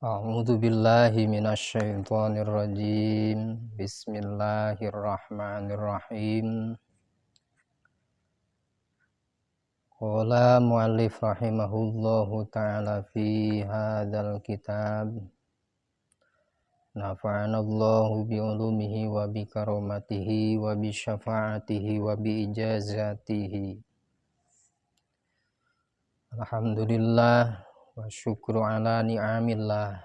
A'udzu billahi minasyaitonir rajim. Bismillahirrahmanirrahim. Qala muallif rahimahullahu ta'ala fi hadzal kitab. Nafa'anallahu bi ulumihi wa bi karamatihi wa bi syafaatihi wa bi ijazatihi. Alhamdulillah wa syukru ala ni'amillah.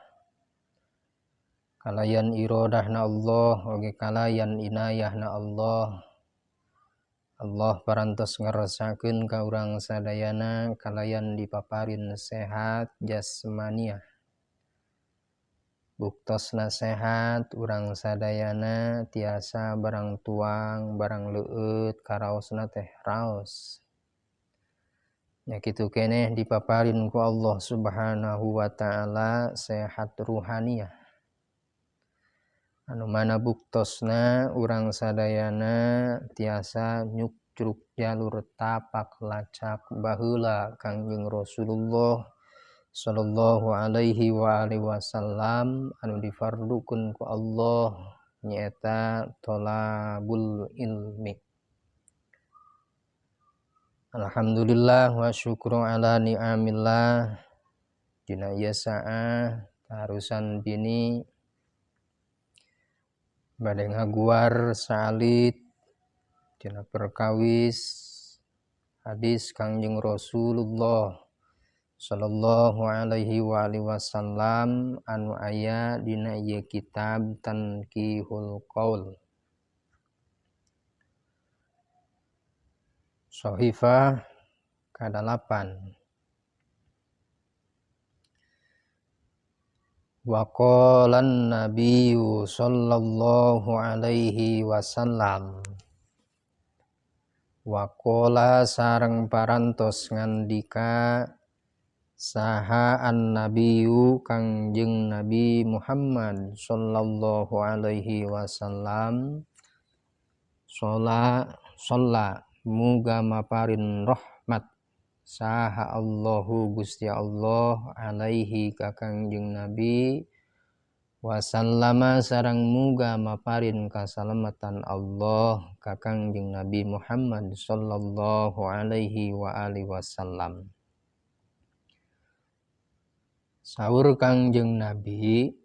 Kalayan irodahna Allah oge kalayan inayahna Allah parantos ngerasakeun ka urang sadayana kalayan dipaparin sehat jasmaniah. Buktosna sehat urang sadayana tiasa barang tuang barang leueut karaosna teh raos. Ya kitu keneh dipaparin ku Allah Subhanahu wa taala sehat ruhaniyah. Anu mana buktosna urang sadayana tiasa nyukcruk jalur tapak lacak baheula Kangjeng Rasulullah sallallahu alaihi wa alihi wasallam anu difardukeun ku Allah nyaeta thalabul ilmi. Alhamdulillah wa syukru ala ni'amillah. Dina ieu saah tarusan bini bade ngaguar salit dina perkawis hadis Kangjeng Rasulullah sallallahu alaihi wa alihi wasallam anu aya dina ieu kitab Tanqihul Qaul. Shahifah ka-8. Wa qala an-nabiyyu sallallahu alaihi wasallam. Wa qala sareng parantos ngandika saha an-nabiyyu Kangjeng Nabi Muhammad sallallahu alaihi wasallam sholla muga maparin rahmat saha Allahu Gusti Allah alaihi ka Kangjeng Nabi wasallama sareng muga maparin kasalamatan Allah ka Kangjeng Nabi Muhammad sallallahu alaihi wa alihi wasallam. Saur Kangjeng Nabi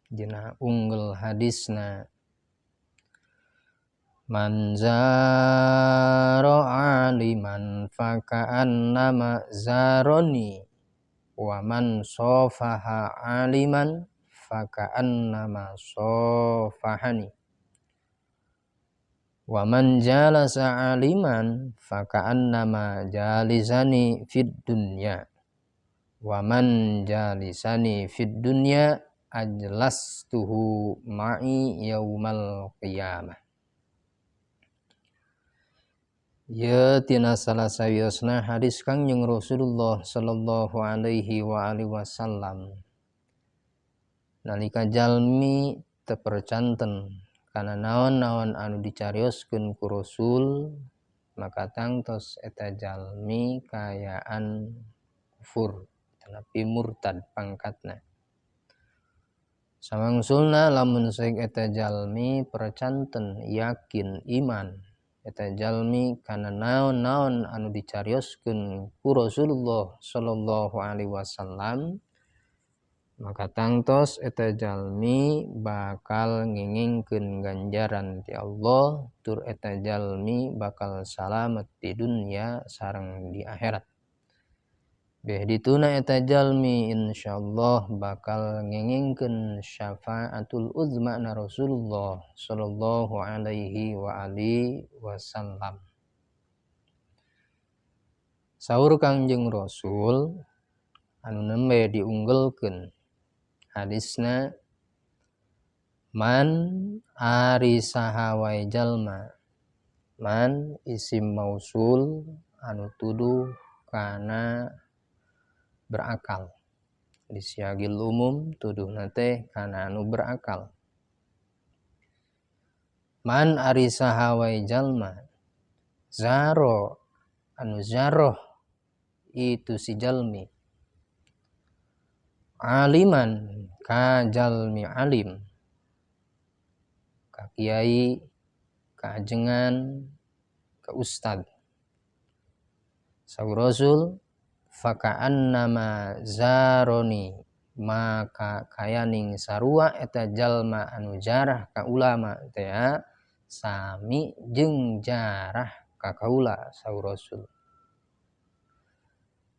dina unggul hadisna man zaro aliman faka'annama zaroni wa man sofaha aliman faka'annama sofahani wa man jalasa aliman faka'annama jalisani fid dunya wa man jalisani fid dunya ajlastuhu ma'i yaumal qiyamah. Ya tina salah sawiosna hadis Kangjeng Rasulullah sallallahu alaihi wa alihi wasallam. Nalika jalmi teu percanten kana naon-naon anu dicarioskeun ku Rasul maka tangtos eta jalmi kaayaan kufur tanapi murtad pangkatna. Samangsulna lamun saek eta jalmi percanten yakin iman eta jalmi kana naon-naon anu dicarioskeun ku Rasulullah sallallahu alaihi wasallam maka tangtos eta jalmi bakal ngengengkeun ganjaran ti Allah tur eta jalmi bakal salamet di dunya sareng di akhirat. Beh dituna eta jalmi insyaallah bakal ngengengkeun syafaatul uzma na Rasulullah sallallahu alaihi wa alihi wasallam. Saur Kangjeng Rasul anu nembe diunggulkeun hadisna man ari saha wae jalma man isim mausul anu tuduh kana berakal disiagil umum tuduhna teh kana anu berakal. Man ari saha wae jalma zaro anu zaroh itu si jalmi aliman ka jalmi alim, ka kiai, ka ajengan, ka ustad. Saur Rasul faka'annama zaroni, maka kayaning sarua eta jalma anu jarah ka ulama teh sami jeung jarah ka kaula. Saur Rasul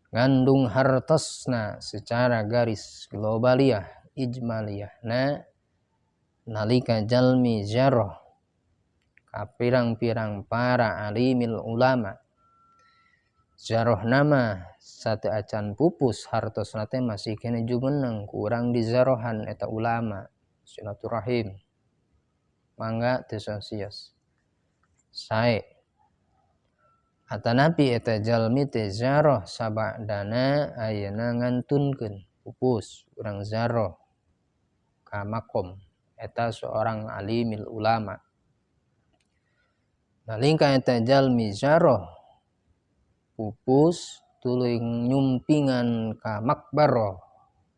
ngandung hartosna secara garis globaliyah ijmaliyah nalika jalmi jarah ka pirang-pirang para alimil ulama. Jarah nama satu acan pupus hartosna teh masih kena jumeneng kurang dizarohan eta ulama silaturahim mangga teu sosios sae atanapi eta jalmi teh jarah sabadana ayeuna ngantunkeun pupus urang jarah ka makom eta seorang alimil ulama. Nalingka eta jalmi jarah pupus tuluy nyumpingan ka makbaro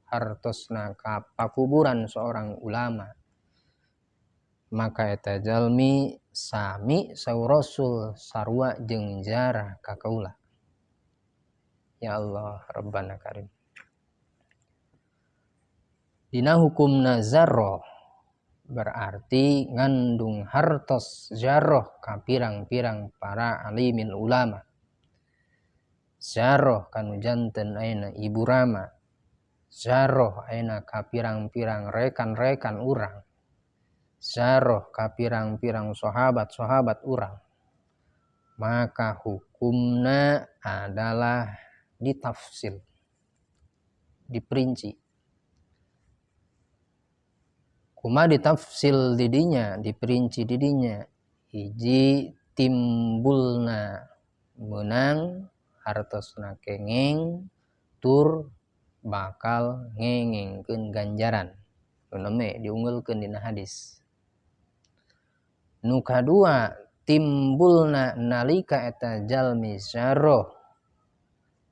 hartosna ka pakuburan seorang ulama, maka eta jalmi sami saur Rasul sarua jeung jarah ka kaula. Ya Allah Rabbana Karim. Dina hukumna zarah berarti ngandung hartos jarah ka pirang-pirang para alimil ulama. Jarah kanu janten ayeuna ibu rama, jarah ayeuna ka pirang-pirang rekan-rekan urang, jarah ka pirang-pirang sahabat-sahabat urang, maka hukumna adalah ditafsil, diperinci. Kumaha ditafsil didinya, diperinci didinya, hiji timbulna meunang hartosna kengeng tur bakal ngengengkeun ganjaran. Nu neme diunggulkeun dina hadis. Nu kadua timbulna nalika eta jalmi jarah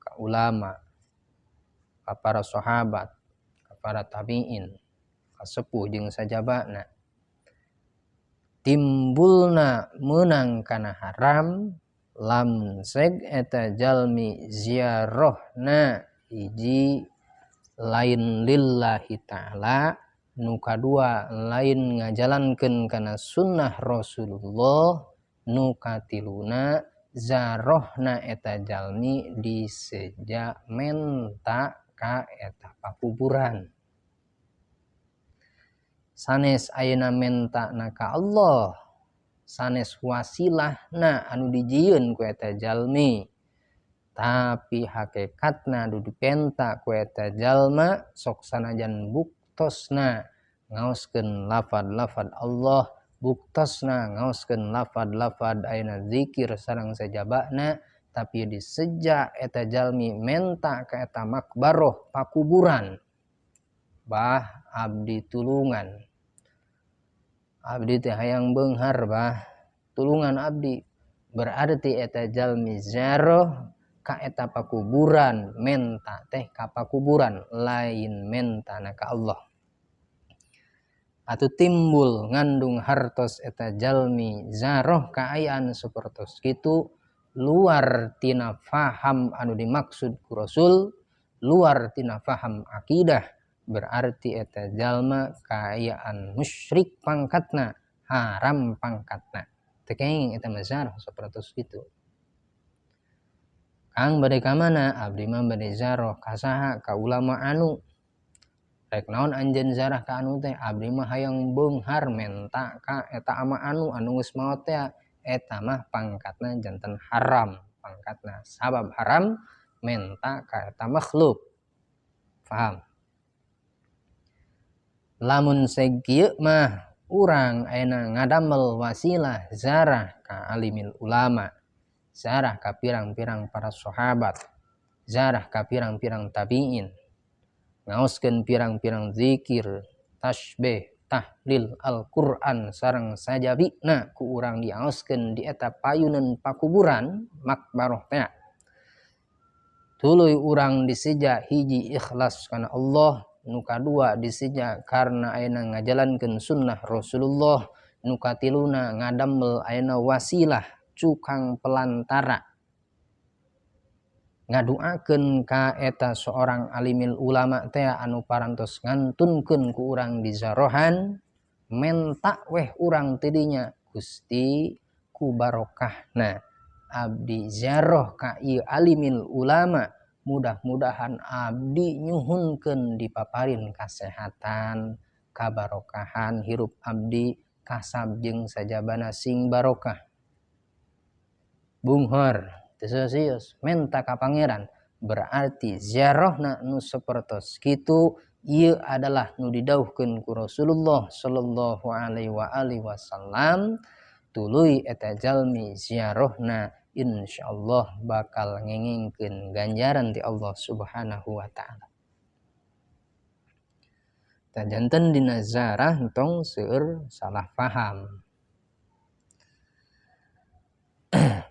ka ulama, ka para sahabat, ka para tabi'in, ka sepuh jeung sajabana. Timbulna meunang kana haram lamun seg eta jalmi ziarahna hiji lain lillahi ta'ala, nu kadua lain ngajalankeun kana sunnah Rasulullah, nu katiluna zarahna eta jalmi diseja menta ka eta pakuburan. Sanes ayeuna mentana ka Allah, sanes wasilahna anu dijieun ku eta jalmi, tapi hakikatna dudu penta ku eta jalma sok sanajan buktosna ngaoskeun lafad-lafad Allah, buktosna ngaoskeun lafad-lafad ayeuna zikir sareng sajabana, tapi diseja eta jalmi menta ka eta makbaroh pakuburan. Bah abdi tulungan, abdi teh hayang beunghar bah tulungan abdi, berarti eta jalmi jarah ka eta pakuburan, menta teh ka pakuburan lain mentana ka Allah. Atuh timbul ngandung hartos eta jalmi jarah kaayaan sapertos kitu luar tina faham anu dimaksud ku Rasul, luar tina faham akidah, berarti eta jalma kaayaan musyrik pangkatna, haram pangkatna. Teu kenging eta mah jarah sapertos kitu. Kang bade ka mana? Abdi mah bade jarah ka saha? Ka ulama anu. Rek naon anjeun jarah ka anu teh? Abdi mah hayang beunghar menta ka eta ama anu geus maot teh, eta mah pangkatna janten haram pangkatna. Sabab haram menta ka eta makhluk. Paham? Lamun seg kieu mah urang ayeuna ngadamel wasilah zarah ka alimil ulama, zarah ka pirang-pirang para sahabat, zarah ka pirang-pirang tabi'in, ngaoskeun pirang-pirang zikir, tasbih, tahlil Al-Qur'an sareng sajabina ku urang diaoskeun di eta payuneun pakuburan makbaroh teh. Tuluy urang diseja hiji ikhlas kana Allah, nuka dua disija karena ayeuna ngajalankeun sunnah Rasulullah, nuka tiluna ngadamel ayeuna wasilah cukang pelantara ngaduakeun ka eta seorang alimil ulama teh anu parantos ngantunkeun ku urang di zarohan menta weh urang tidinya Gusti ku barokahna abdi ziarah ka ieu alimil ulama, mudah-mudahan abdi nyuhunkeun dipaparin kasehatan kabarokahan hirup abdi kasab jeung sajabana sing barokah. Bunghar teu menta ka pangeran berarti ziarahna nu sapertos kitu ieu adalah nu didawuhkeun ku Rasulullah sallallahu alaihi wasallam. Tuluy eta jalmi ziarahna insyaallah bakal ngengengkeun ganjaran ti Allah Subhanahu wa taala. Janten dina ziarah entong seueur salah paham.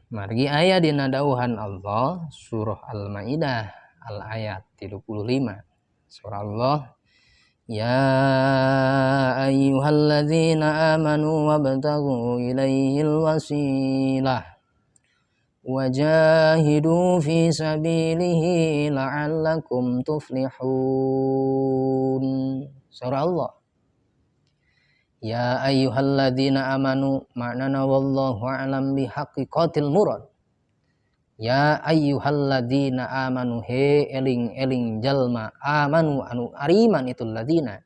Margi aya dina dawuhan Allah surah Al-Maidah al ayat 35. Surah Allah, ya ayyuhalladzina amanu wabtaghu ilaihil wasilah wajahidu fi sabilihi la'allakum tuflihun. Surah Allah. Ya ayyuhalladzina amanu maknana wallahu a'lam bihaqiqatil murad. Ya ayyuhalladzina amanu he eling-eling jalma amanu anu ariman itu ladzina.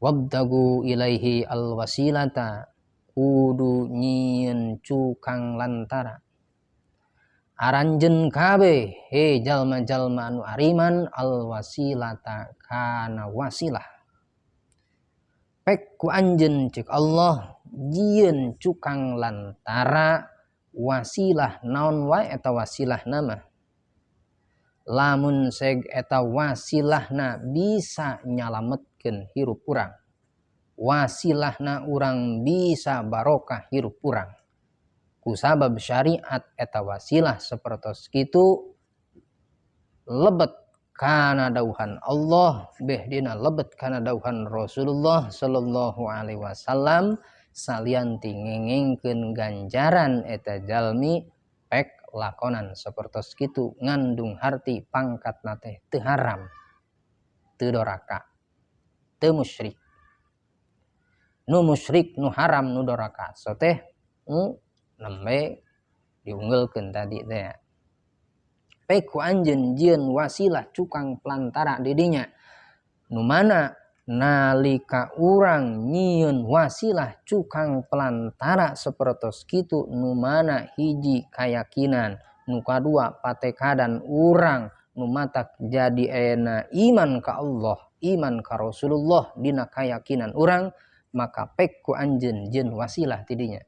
Wabtagu ilaihi alwasilata kudu nyieun cukang lantara. Aranjeun kabeh he jalma-jalma anu ariman alwasilata kana wasilah. Pek ku anjeun ceuk Allah jieun cukang lantara wasilah naon wae eta wasilah nama. Lamun seg eta wasilahna bisa nyalametkeun hirup urang. Wasilahna urang bisa barokah hirup urang. Kusabab syariat eta wasilah sapertos kitu lebet kana dawuhan Allah beh dina lebet kana dawuhan Rasulullah sallallahu alaihi wasallam salian ti ngengengkeun ganjaran eta jalmi pek lakonan sapertos kitu ngandung harti pangkatna teh teu haram, teu doraka, teu musyrik. Nu musyrik nu haram nu doraka so teh nembe diunggulkeun tadi teh. Pek ku anjeun jieun wasilah cukang pelantara di dinya. Nu mana nalika urang nyieun wasilah cukang pelantara sapertos kitu nu mana hiji kayakinan, nu kadua patekadan urang nu matak jadi ayeuna iman ka Allah, iman ka Rasulullah dina kayakinan urang, maka pek ku anjeun jieun wasilah ti dinya.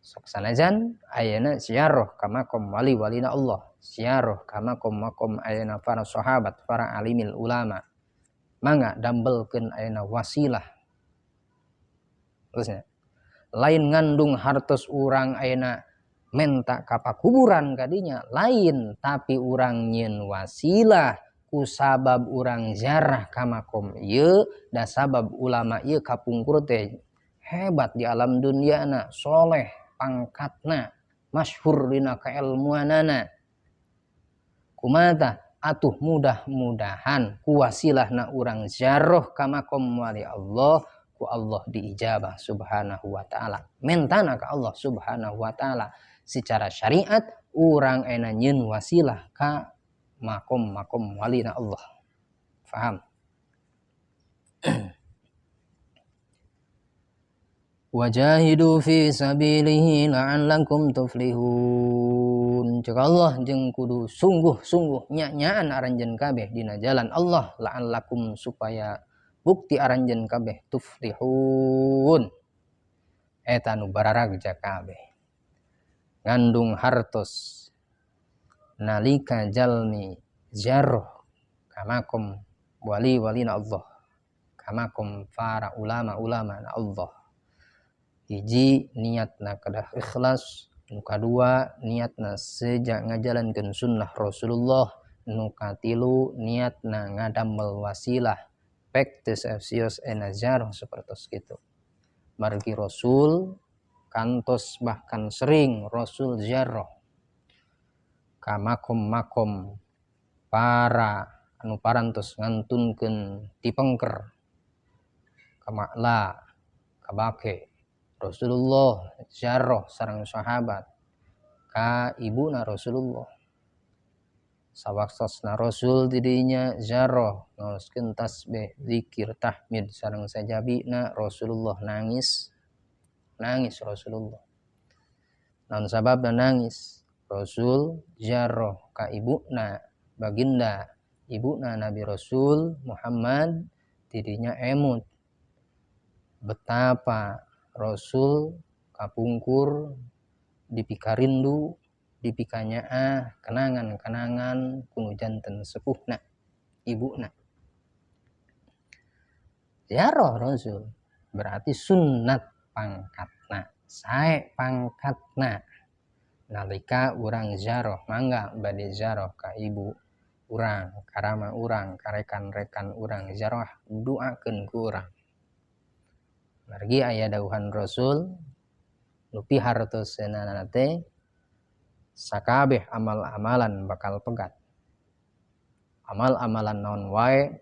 Sok sanajan ayeuna ziarah ka makom wali-walina Allah, ziarah ka makom ayeuna para sahabat, para alimil ulama. Mangga dambelkeun ayeuna wasilah. Terusnya, lain ngandung hartos urang ayeuna menta ka pakuburan kadinya, lain tapi urang nyieun wasilah kusabab urang ziarah ka makom ieu da sabab ulama ieu kapungkur teh hebat di alam duniana, soleh pangkatna, masyhur dina kailmuanana. Kumata atuh mudah-mudahan ku wasilahna urang ziarah ka makom wali Allah, ku Allah diijabah subhanahu wa ta'ala. Mentana ka Allah subhanahu wa ta'ala. Secara syariat urang ena nyieun wasilah ka makom walina Allah. Faham? Wajahidu fi sabilihi la'allakum tuflihun. Cek Allah jeung kudu sungguh-sungguh nya-nyaan aranjeun kabeh dina jalan Allah la'allakum supaya bukti aranjeun kabeh tuflihun. Eta nu bararagja kabeh. Ngandung hartos nalika jalmi ziarah ka makom wali-walina Allah, ka makom para ulama-ulama na Allah. Hiji niatna kedah ikhlas, nu kadua niatna sejak ngajalankeun sunnah Rasulullah, nukatilu niatna ngadamel wasilah pek tesesios enajar seperti itu. Margi Rasul kantos bahkan sering Rasul ziarah ka makom-makom para anu parantos ngantunkeun tipengker ka Ma'la ka Bake. Rasulullah ziarah sareng sahabat ka ibuna Rasulullah. Sawaktosna Rasul didinya ziarah ngaoskeun tasbih, zikir, tahmid sareng sajabina Rasulullah nangis Rasulullah. Naon sababna nangis? Rasul ziarah ka ibuna baginda ibuna Nabi Rasul Muhammad didinya emut. Betapa Rasul kapungkur dipikarindu dipikanya kenangan-kenangan kuno janten sepuhna ibuna. Ziarah Rasul berarti sunnat pangkatna, sae pangkatna. Nalika urang ziarah mangga bade ziarah ka ibu urang, karama urang, karekan-rekan urang ziarah duakeun ku urang. Margi aya dawuhan Rasul nu pihartoseunana teh sakabeh amal-amalan bakal pegat. Amal-amalan naon wae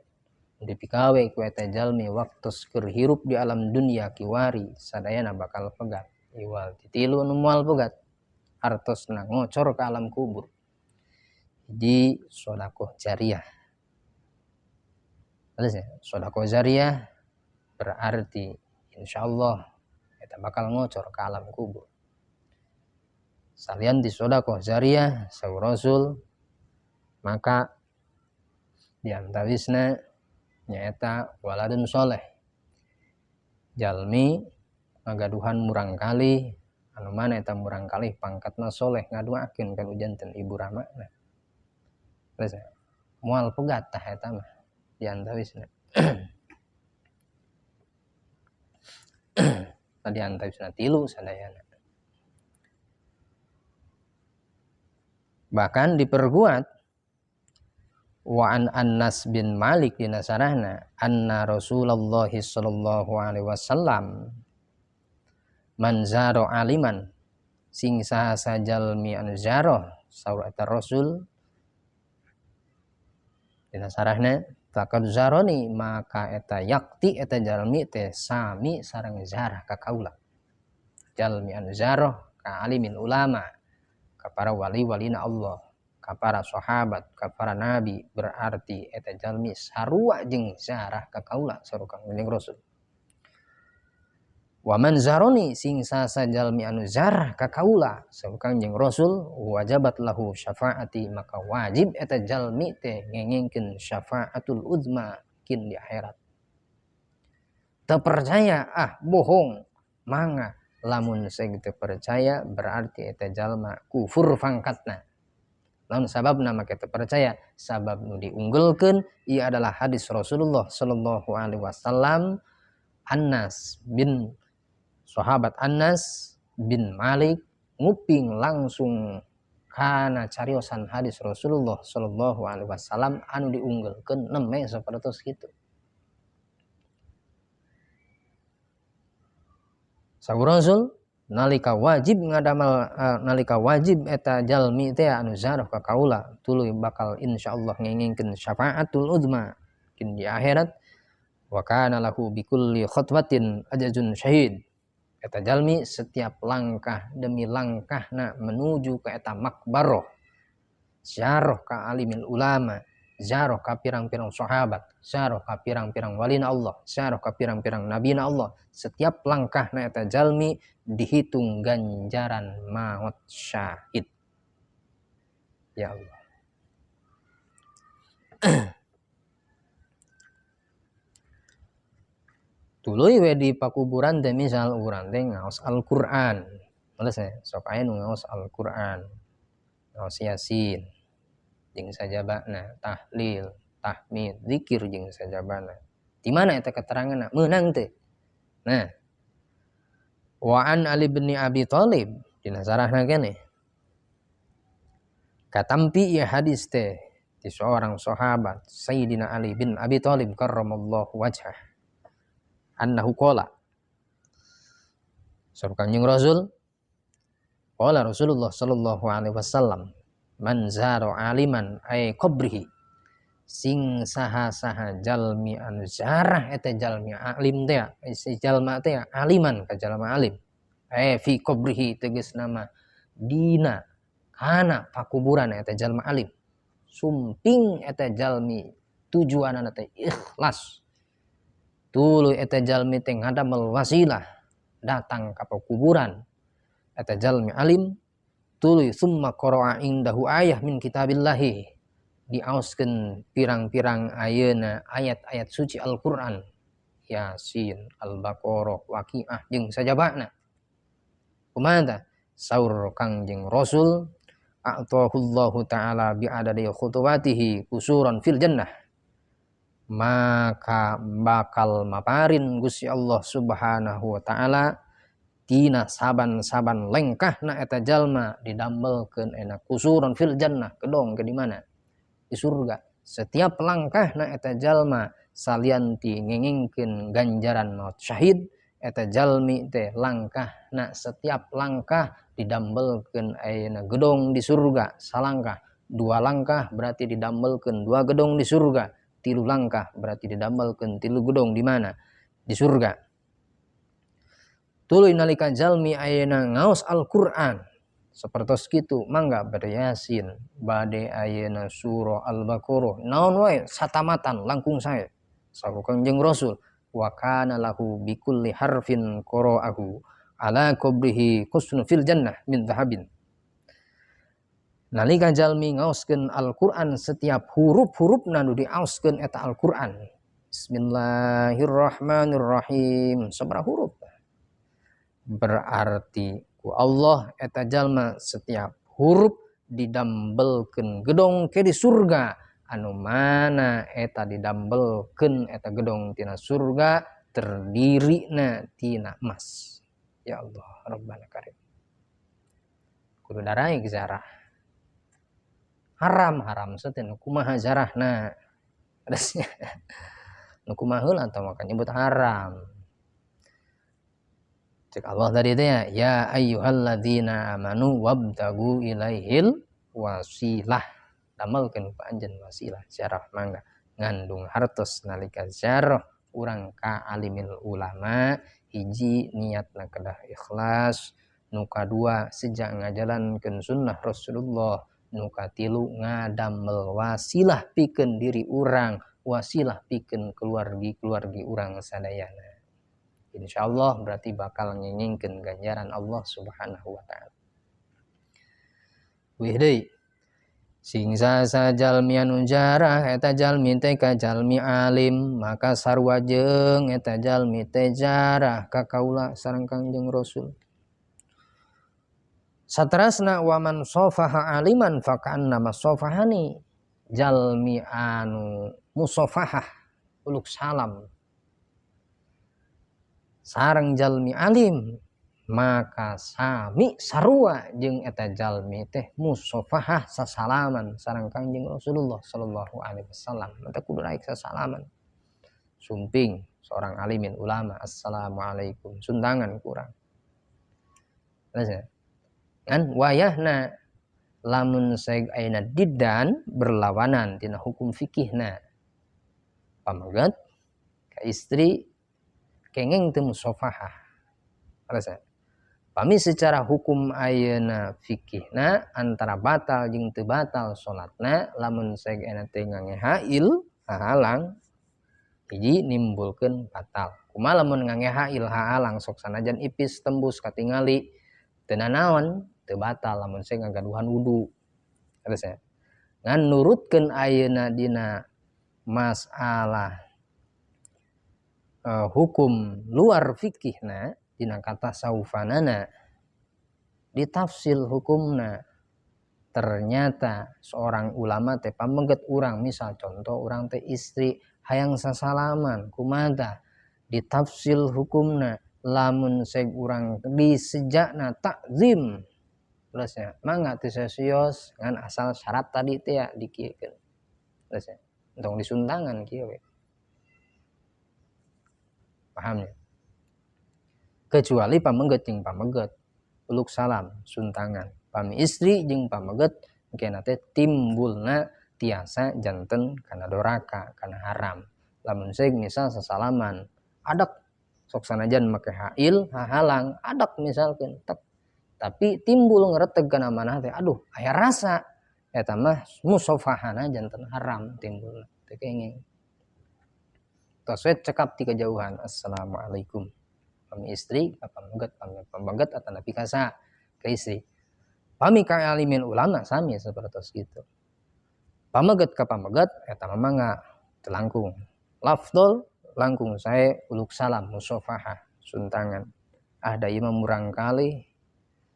dipikawe ku eta jalmi waktos keur hirup di alam dunia kiwari sadayana bakal pegat. Iwal titilu nu moal pegat hartosna ngocor ka alam kubur. Di sedekah jariyah. Sedekah jariyah berarti insyaallah eta bakal ngocor ka alam kubur. Salian di sedekah jariyah saur Rasul maka diantawisna nyaeta waladun soleh. Jalmi ngagaduhan murang kali anu mana eta murang kali pangkatna soleh ngaduakeun ka janten ibu ramana. Terus moal pegat tah eta mah diantawisna. Tadi antawisna tilu sadayana. Bahkan diperkuat wa an Anas bin Malik dina sarahna anna Rasulullah sallallahu alaihi wasallam man zaro aliman sing saha sajalmi anu zaro saur eta Rasul dina sarahna takad zaroni maka eta yakti eta jalmi teh sami sareng zarah ka kaula. Jalmi anu zaro ka alimin ulama ka para wali-walina Allah, ka para sahabat, ka para nabi berarti eta jalmi sarua jeung zarah ka kaula saur Kangjeng Rasul. Wa man zaroni sing sasa jalmi anu zarah ka kaula saur Kangjeng Rasul wajabat lahu syafaati maka wajib eta jalmi teh ngengengkeun syafaatul uzma kin di akhirat. Teu percaya bohong mangga lamun sing teu percaya berarti eta jalma kufur pangkatna. Lamun sababna make teu percaya sabab nu diunggulkeun ieu adalah hadis Rasulullah sallallahu alaihi wasallam sahabat Anas bin Malik nguping langsung kana cariosan hadis Rasulullah sallallahu alaihi wasallam anu diunggulkeun neme sapertos kitu. Saur Rasul nalika wajib ngadamal nalika wajib eta jalmi teh anu zarah ka kaula tuluy bakal insyaallah ngengengkeun syafaatul uzma kin di akhirat wa kana lahu bikulli khatwatin ajazun syahid. Eta jalmi setiap langkah demi langkahna menuju ke eta makbaroh ziarah ka alimil ulama, ziarah ka pirang-pirang sahabat, ziarah ka pirang-pirang walina Allah, ziarah ka pirang-pirang nabina Allah. Setiap langkahna eta jalmi dihitung ganjaran maut syahid. Ya Allah. Tuluy we di pakuburan teh misal urang teh ngaos Al-Qur'an. Males sok aya nu ngaos Al-Qur'an. Ngaos Yasin. Jeung sajabana tahlil, tahmid, zikir jeung sajabana. Di mana eta keteranganna? Meunang teh. Nah. Wa an Ali bin Abi Thalib dina sarahna keneh. Katampi ieu hadis teh ti seorang sahabat Sayyidina Ali bin Abi Thalib karramallahu wajhah annahu qala saur Kanjeng Rasul qala Rasulullah sallallahu alaihi wasallam man zara aliman ay qabrihi sing saha-saha jalmi anu zarah eta jalmi alim teh si jalma teh aliman ka jalma alim fi qabrihi tegas nama dina kana pakuburan eta jalma alim sumping eta jalmi tujuanana teh ikhlas tuluy eta jalmi teh ngadamel wasilah datang ka kuburan eta jalmi alim tuluy summa qara'a indahu ayah min kitabillahi diaoskeun pirang-pirang ayeuna ayat-ayat suci Al-Qur'an Yasin, Al-Baqarah, Waqiah jeung sajabana kumaha saur Kangjeng Rasul a'tahullahu ta'ala bi'adadi khutuwatihi kusuran fil jannah maka bakal maparin Gusti Allah Subhanahu wa ta'ala tina saban-saban lengkahna eta jalma didambelkeun enak kusuran fil jannah kedong ke di mana di surga setiap langkahna eta jalma salian ti ngengengkeun ganjaran maut syahid eta jalmi teh langkahna setiap langkah didambelkeun ayeuna gedong di surga salangkah dua langkah berarti didambelkeun dua gedong di surga tilu langkah berarti didambelkeun tilu gedong di mana di surga tuluy nalika jalmi ayeuna ngaos Al-Qur'an sapertos kitu mangga bade Yasin bade ayeuna surah Al-Baqarah naon wae satamatan langkung sae saur Kangjeng Rasul wa kana lahu bikulli harfin qara'ahu ala qabrihi qusnun fil jannah min dhahabin nalika jalmi ngaoskeun Al-Qur'an setiap huruf-hurufna nu diaoskeun eta Al-Qur'an Bismillahirrahmanirrahim sabaraha huruf berarti ku Allah eta jalma setiap huruf didambelkeun gedong ke di surga anu mana eta didambelkeun eta gedong tina surga terdirina tina emas ya Allah Rabbana Karim kudu darai zarah haram saten kumaha zarahna adasnya nu kumaha heula atau maka nyebut haram cek Allah tadi itu ya ayyuhalladzina amanu wabtagu ilaihil wasilah damelkeun ku anjeun wasilah syarah mangga ngandung hartos nalika syarah urang ka alimil ulama hiji niatna kedah ikhlas nu kadua sejak ngajalankeun sunnah Rasulullah nu katilu ngadamel wasilah pikeun diri urang wasilah pikeun keluargi urang sadayana insyaallah berarti bakal ngengengkeun ganjaran Allah Subhanahu wa taala. Wih deui sing sasa jalmi anu jarah eta jalmi teh ka jalmi alim maka sarua jeung eta jalmi teh jarah ka kaula sareng Kangjeng Rasul. Saterasna waman sofaha aliman faka'anna masofahani jalmi anu musofahah uluk salam sareng jalmi alim maka sami sarua jeung eta jalmi teh musofahah sasalaman sareng Kangjeng Rasulullah sallallahu alaihi wasallam eta kudu raek sasalaman sumping seorang alimin ulama assalamualaikum sundangan kurang kan wayahna lamun saeg ayeuna diddan berlawanan tina hukum fikihna pamaget ka istri kenging teu musofahah alasan pami secara hukum ayeuna fikihna antara batal jeung teu batal salatna lamun saeg ayeuna teh ngange hail hahalang hiji nimbulkeun batal kumaha lamun ngange hail hahalang sok sanajan ipis tembus katingali teu nanaon teu batal lamun saeg ngagaduhan wudu alasan ngan nurutkeun ayeuna dina masalah hukum luar fikihna dina kata saufanana ditafsil hukumna ternyata seorang ulama teh pamengget urang misal contoh urang teh istri hayang sasalaman kumaha ditafsil hukumna lamun saeg urang di sejakna takzim terusnya mangga teu sesios ngan asal syarat tadi teh ya dikiekeun terus ya untuk disuntangan kieu we. Pahamnya? Kecuali pamengget jeung pamengget uluk salam suntangan. Pami istri jeung pamengget engkena teh timbulna tiasa janten kana doraka kana haram. Lamun seug misal sasalaman adak sok sanajan make hail hahalang adak misalkeun tapi timbul ngeureuteg kana manah teh aduh aya rasa eta mah musafahana janten haram timbul teu kenging. Tos we cekap ti kejauhan assalamualaikum. Pami istri ka pamengget, pami pamengget atau nepi ka saha ka istri. Pami ka alimin ulama sami sapertos kitu. Pamengget ka pamengget eta mah mangga teu langkung. Lafdol langkung sae uluk salam musafahah suntangan. Da ieu mah murang kalih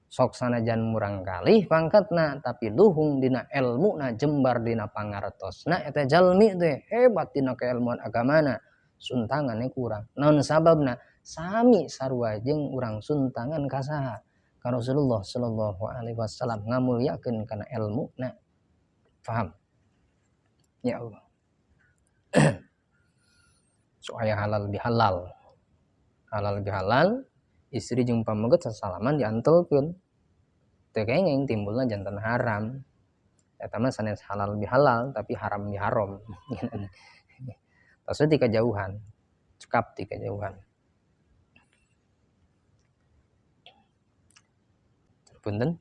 sok sanajan murang kalih pangkatna tapi luhung dina elmuna jembar dina pangartosna eta jalmi teh hebat dina kailmuan agamana. Suntangannya kurang. Naon sababna? Sami sarua jeung urang suntangan ka saha? Ka Rasulullah sallallahu alaihi wasallam ngamulyakeun kana ilmuna. Paham? Ya Allah. So aya halal bihalal. Halal bihalal istri jeung pamengget sasalaman diantelkeun. Teu kenging timbulna janten haram. Eta mah sanes halal bihalal tapi haram biharam. Tasawuf ti kejauhan, cekap ti kejauhan. Punten,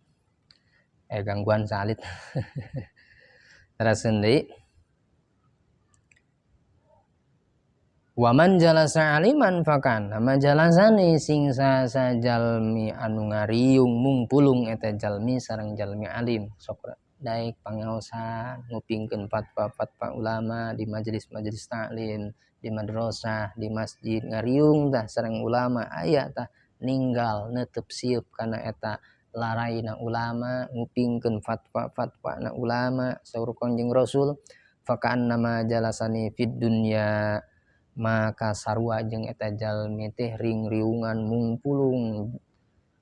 gangguan salit. Teraseun deui. Waman jalasa aliman fakan, majalasani sing sajalmi anu ngariung mungpulung eta jalmi sareng jalmi alim sok daek pangaosan ngupingkeun fatwa-fatwa ulama di majelis-majelis taklim, di madrasah, di masjid ngariung tah sareng ulama aya tah ninggal neuteep sieup kana eta laraina ulama ngupingkeun fatwa-fatwana ulama saur Kanjeng Rasul fakaan nama jalasani fid dunya maka sarua jeung eta jalmi teh ring-riungan mungpulung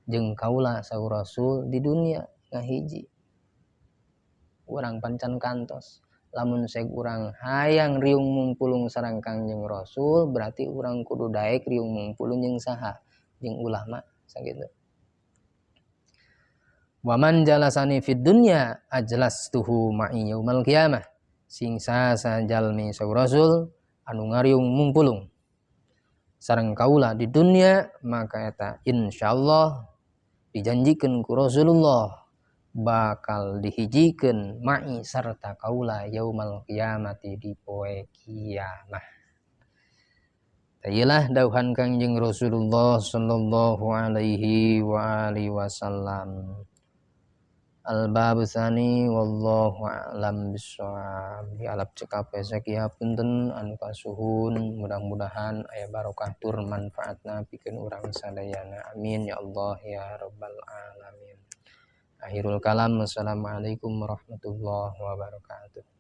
jeung kaula saur Rasul di dunia ngahiji. Urang pancan kantos lamun seug urang hayang riung mungpulung sareng Kangjeng Rasul berarti urang kudu daek riung mungpulung jeung saha jeung ulama sakitu. Waman jalasani fid dunya ajlastuhu ma'i yaumal qiyamah sing sajalmi saur Rasul anu ngariung mungpulung sareng kaula di dunia maka eta insyaallah dijanjikeun ku Rasulullah bakal dihijikeun ma'i sarta kaula yaumal qiyamati di poe kiamah. Iyalah dauhan Kangjeng Rasulullah sallallahu alaihi wa alihi wasallam. Al-babu tsani wallahu a'lam bissawab. Dialap cekap sakieu punten anu kasuhun mudah-mudahan aya barokah tur manfaatna pikeun urang sadayana. Amin ya Allah ya rabbal alamin. Akhirul kalam. Wassalamualaikum warahmatullahi wabarakatuh.